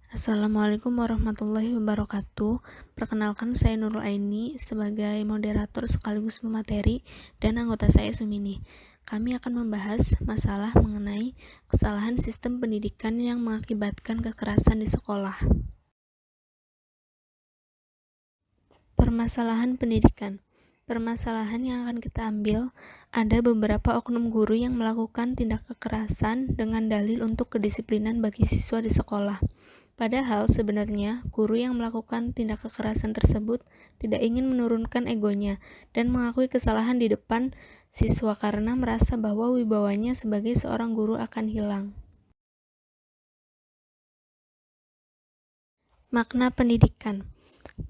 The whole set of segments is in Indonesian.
Assalamualaikum warahmatullahi wabarakatuh. Perkenalkan, saya Nurul Aini sebagai moderator sekaligus pemateri dan anggota saya Sumini. Kami akan membahas masalah mengenai kesalahan sistem pendidikan yang mengakibatkan kekerasan di sekolah. Permasalahan pendidikan. Permasalahan yang akan kita ambil, ada beberapa oknum guru yang melakukan tindak kekerasan dengan dalil untuk kedisiplinan bagi siswa di sekolah. Padahal sebenarnya guru yang melakukan tindak kekerasan tersebut tidak ingin menurunkan egonya dan mengakui kesalahan di depan siswa karena merasa bahwa wibawanya sebagai seorang guru akan hilang. Makna pendidikan.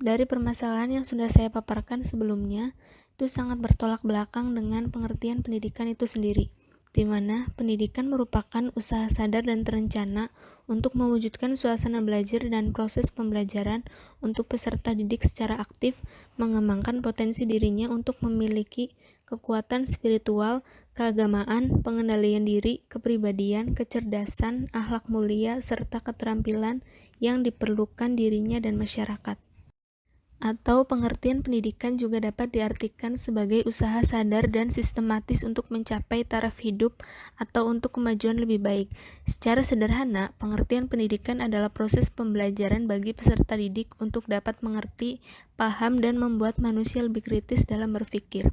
Dari permasalahan yang sudah saya paparkan sebelumnya, itu sangat bertolak belakang dengan pengertian pendidikan itu sendiri, di mana pendidikan merupakan usaha sadar dan terencana untuk mewujudkan suasana belajar dan proses pembelajaran untuk peserta didik secara aktif mengembangkan potensi dirinya untuk memiliki kekuatan spiritual, keagamaan, pengendalian diri, kepribadian, kecerdasan, akhlak mulia, serta keterampilan yang diperlukan dirinya dan masyarakat. Atau pengertian pendidikan juga dapat diartikan sebagai usaha sadar dan sistematis untuk mencapai taraf hidup atau untuk kemajuan lebih baik. Secara sederhana, pengertian pendidikan adalah proses pembelajaran bagi peserta didik untuk dapat mengerti, paham, dan membuat manusia lebih kritis dalam berpikir.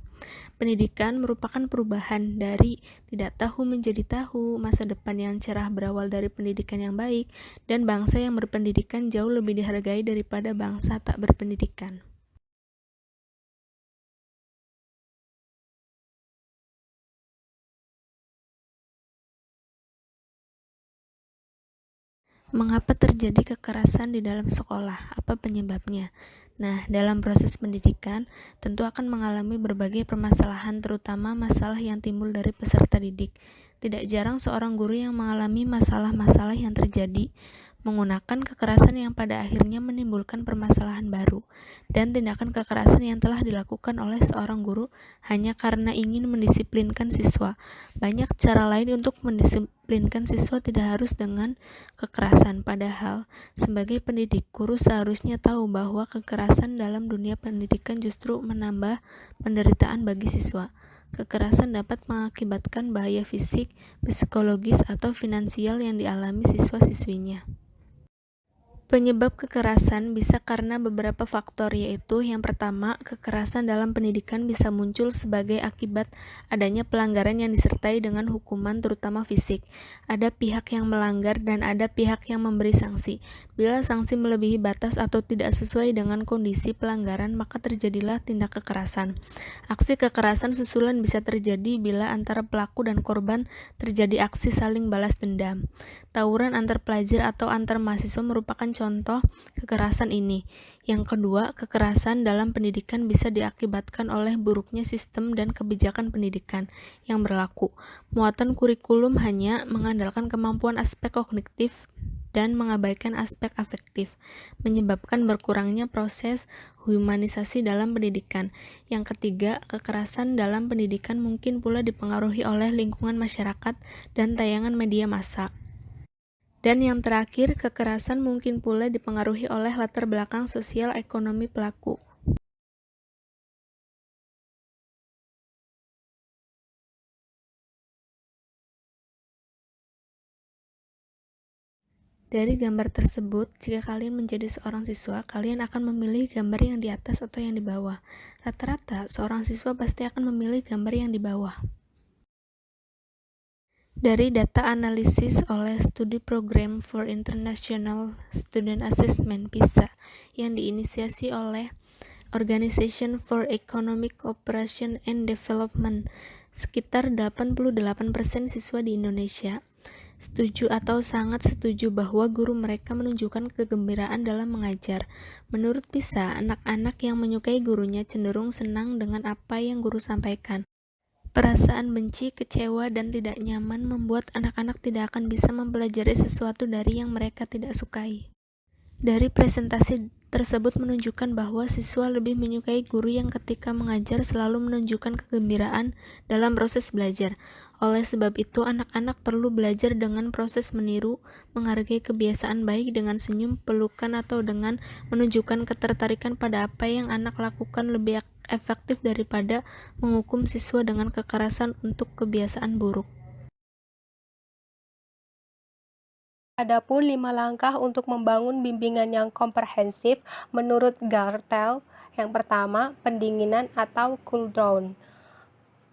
Pendidikan merupakan perubahan dari tidak tahu menjadi tahu, masa depan yang cerah berawal dari pendidikan yang baik, dan bangsa yang berpendidikan jauh lebih dihargai daripada bangsa tak berpendidikan. Mengapa terjadi kekerasan di dalam sekolah? Apa penyebabnya? Nah, dalam proses pendidikan, tentu akan mengalami berbagai permasalahan, terutama masalah yang timbul dari peserta didik. Tidak jarang seorang guru yang mengalami masalah-masalah yang terjadi menggunakan kekerasan yang pada akhirnya menimbulkan permasalahan baru, dan tindakan kekerasan yang telah dilakukan oleh seorang guru hanya karena ingin mendisiplinkan siswa. Banyak cara lain untuk mendisiplinkan siswa, tidak harus dengan kekerasan. Padahal, sebagai pendidik, guru seharusnya tahu bahwa kekerasan dalam dunia pendidikan justru menambah penderitaan bagi siswa. Kekerasan dapat mengakibatkan bahaya fisik, psikologis, atau finansial yang dialami siswa-siswinya. Penyebab kekerasan bisa karena beberapa faktor, yaitu yang pertama, kekerasan dalam pendidikan bisa muncul sebagai akibat adanya pelanggaran yang disertai dengan hukuman, terutama fisik. Ada pihak yang melanggar dan ada pihak yang memberi sanksi. Bila sanksi melebihi batas atau tidak sesuai dengan kondisi pelanggaran, maka terjadilah tindak kekerasan. Aksi kekerasan susulan bisa terjadi bila antara pelaku dan korban terjadi aksi saling balas dendam. Tawuran antar pelajar atau antar mahasiswa merupakan contoh kekerasan ini. Yang kedua, kekerasan dalam pendidikan bisa diakibatkan oleh buruknya sistem dan kebijakan pendidikan yang berlaku. Muatan kurikulum hanya mengandalkan kemampuan aspek kognitif dan mengabaikan aspek afektif, menyebabkan berkurangnya proses humanisasi dalam pendidikan. Yang ketiga, kekerasan dalam pendidikan mungkin pula dipengaruhi oleh lingkungan masyarakat dan tayangan media massa. Dan yang terakhir, kekerasan mungkin pula dipengaruhi oleh latar belakang sosial ekonomi pelaku. Dari gambar tersebut, jika kalian menjadi seorang siswa, kalian akan memilih gambar yang di atas atau yang di bawah. Rata-rata, seorang siswa pasti akan memilih gambar yang di bawah. Dari data analisis oleh Studi Program for International Student Assessment (PISA) yang diinisiasi oleh Organization for Economic Cooperation and Development, sekitar 88% siswa di Indonesia setuju atau sangat setuju bahwa guru mereka menunjukkan kegembiraan dalam mengajar. Menurut PISA, anak-anak yang menyukai gurunya cenderung senang dengan apa yang guru sampaikan. Perasaan benci, kecewa, dan tidak nyaman membuat anak-anak tidak akan bisa mempelajari sesuatu dari yang mereka tidak sukai. Dari presentasi tersebut menunjukkan bahwa siswa lebih menyukai guru yang ketika mengajar selalu menunjukkan kegembiraan dalam proses belajar. Oleh sebab itu, anak-anak perlu belajar dengan proses meniru, menghargai kebiasaan baik dengan senyum, pelukan, atau dengan menunjukkan ketertarikan pada apa yang anak lakukan lebih efektif daripada menghukum siswa dengan kekerasan untuk kebiasaan buruk. Adapun 5 langkah untuk membangun bimbingan yang komprehensif menurut Gartel. Yang pertama, pendinginan atau cool down.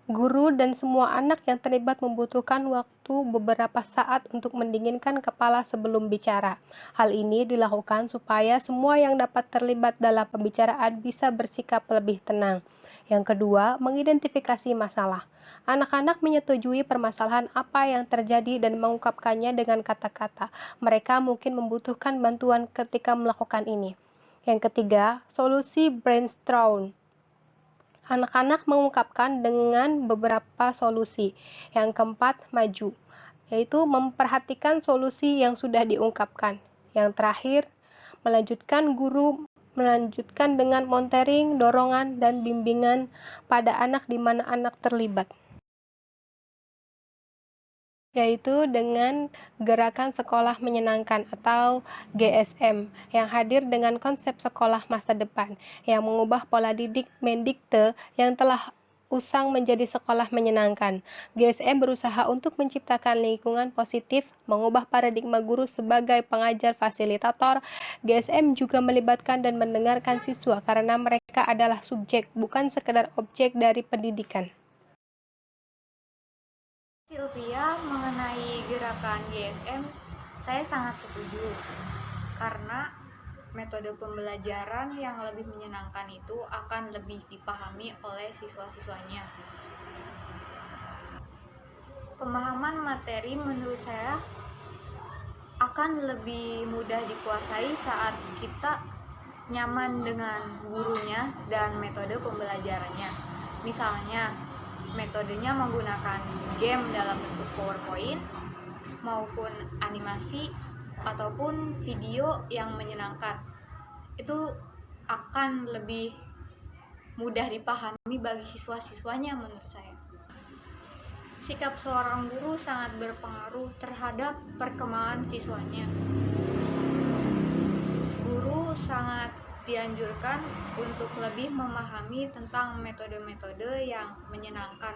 Guru dan semua anak yang terlibat membutuhkan waktu beberapa saat untuk mendinginkan kepala sebelum bicara. Hal ini dilakukan supaya semua yang dapat terlibat dalam pembicaraan bisa bersikap lebih tenang. Yang kedua, mengidentifikasi masalah. Anak-anak menyetujui permasalahan apa yang terjadi dan mengungkapkannya dengan kata-kata. Mereka mungkin membutuhkan bantuan ketika melakukan ini. Yang ketiga, solusi brainstorm. Anak-anak mengungkapkan dengan beberapa solusi. Yang keempat, maju, yaitu memperhatikan solusi yang sudah diungkapkan. Yang terakhir, melanjutkan dengan monitoring, dorongan, dan bimbingan pada anak di mana anak terlibat, yaitu dengan Gerakan Sekolah Menyenangkan atau GSM yang hadir dengan konsep sekolah masa depan yang mengubah pola didik Mendikte yang telah usang menjadi sekolah menyenangkan. GSM berusaha untuk menciptakan lingkungan positif, mengubah paradigma guru sebagai pengajar fasilitator. GSM juga melibatkan dan mendengarkan siswa karena mereka adalah subjek, bukan sekedar objek dari pendidikan. Sylvia, mengenai gerakan GSM, saya sangat setuju karena metode pembelajaran yang lebih menyenangkan itu akan lebih dipahami oleh siswa-siswanya. Pemahaman materi menurut saya akan lebih mudah dikuasai saat kita nyaman dengan gurunya dan metode pembelajarannya. Misalnya, metodenya menggunakan game dalam bentuk PowerPoint maupun animasi ataupun video yang menyenangkan. Itu akan lebih mudah dipahami bagi siswa-siswanya menurut saya. Sikap seorang guru sangat berpengaruh terhadap perkembangan siswanya. Guru sangat dianjurkan untuk lebih memahami tentang metode-metode yang menyenangkan.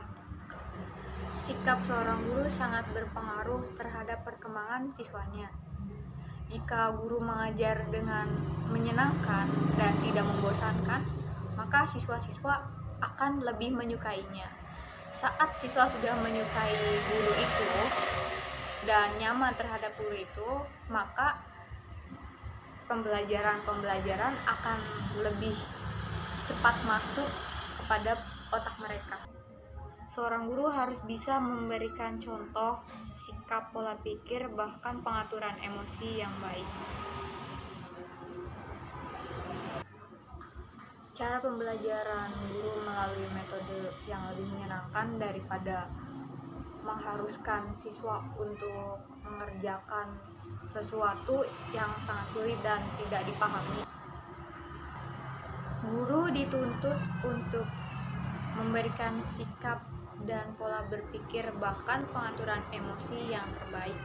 Sikap seorang guru sangat berpengaruh terhadap perkembangan siswanya. Jika guru mengajar dengan menyenangkan dan tidak membosankan, maka siswa-siswa akan lebih menyukainya. Saat siswa sudah menyukai guru itu dan nyaman terhadap guru itu, maka pembelajaran akan lebih cepat masuk kepada otak mereka. Seorang guru harus bisa memberikan contoh, sikap, pola pikir, bahkan pengaturan emosi yang baik. Cara pembelajaran guru melalui metode yang lebih menyenangkan daripada mengharuskan siswa untuk mengerjakan sesuatu yang sangat sulit dan tidak dipahami. Guru dituntut untuk memberikan sikap dan pola berpikir bahkan pengaturan emosi yang terbaik.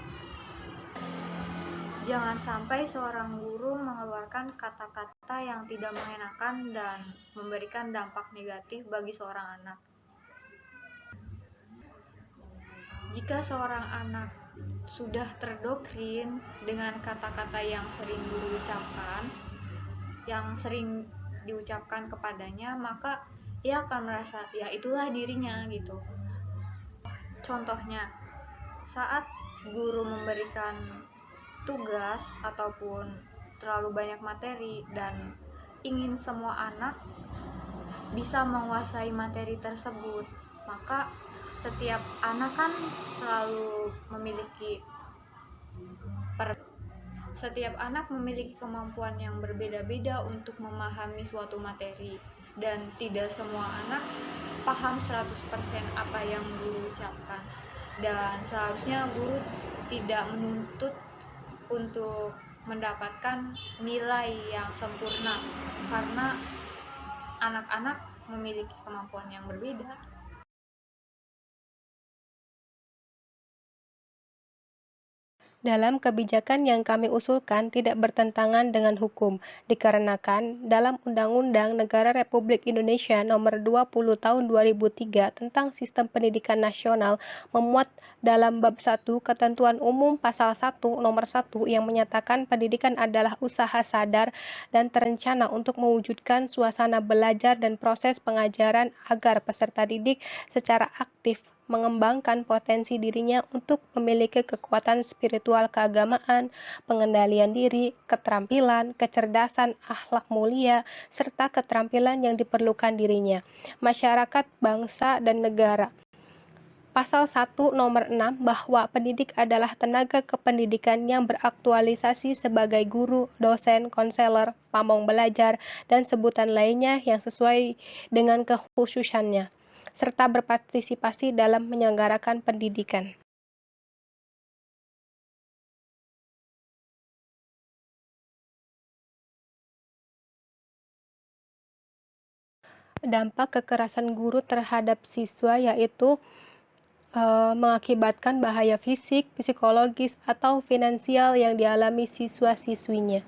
Jangan sampai seorang guru mengeluarkan kata-kata yang tidak mengenakan dan memberikan dampak negatif bagi seorang anak. Jika seorang anak sudah terdoktrin dengan kata-kata yang sering guru ucapkan, yang sering diucapkan kepadanya, maka ia akan merasa ya itulah dirinya gitu. Contohnya, saat guru memberikan tugas ataupun terlalu banyak materi dan ingin semua anak bisa menguasai materi tersebut, maka setiap anak kan selalu setiap anak memiliki kemampuan yang berbeda-beda untuk memahami suatu materi, dan tidak semua anak paham 100% apa yang guru ucapkan. Dan seharusnya guru tidak menuntut untuk mendapatkan nilai yang sempurna karena anak-anak memiliki kemampuan yang berbeda. Dalam kebijakan yang kami usulkan tidak bertentangan dengan hukum, dikarenakan dalam Undang-Undang Negara Republik Indonesia Nomor 20 Tahun 2003 tentang Sistem Pendidikan Nasional memuat dalam bab 1 ketentuan umum pasal 1 nomor 1 yang menyatakan pendidikan adalah usaha sadar dan terencana untuk mewujudkan suasana belajar dan proses pengajaran agar peserta didik secara aktif mengembangkan potensi dirinya untuk memiliki kekuatan spiritual keagamaan, pengendalian diri, keterampilan, kecerdasan, akhlak mulia, serta keterampilan yang diperlukan dirinya, masyarakat, bangsa, dan negara. Pasal 1 nomor 6 bahwa pendidik adalah tenaga kependidikan yang beraktualisasi sebagai guru, dosen, konselor, pamong belajar, dan sebutan lainnya yang sesuai dengan kekhususannya, serta berpartisipasi dalam menyelenggarakan pendidikan. Dampak kekerasan guru terhadap siswa yaitu mengakibatkan bahaya fisik, psikologis, atau finansial yang dialami siswa-siswinya.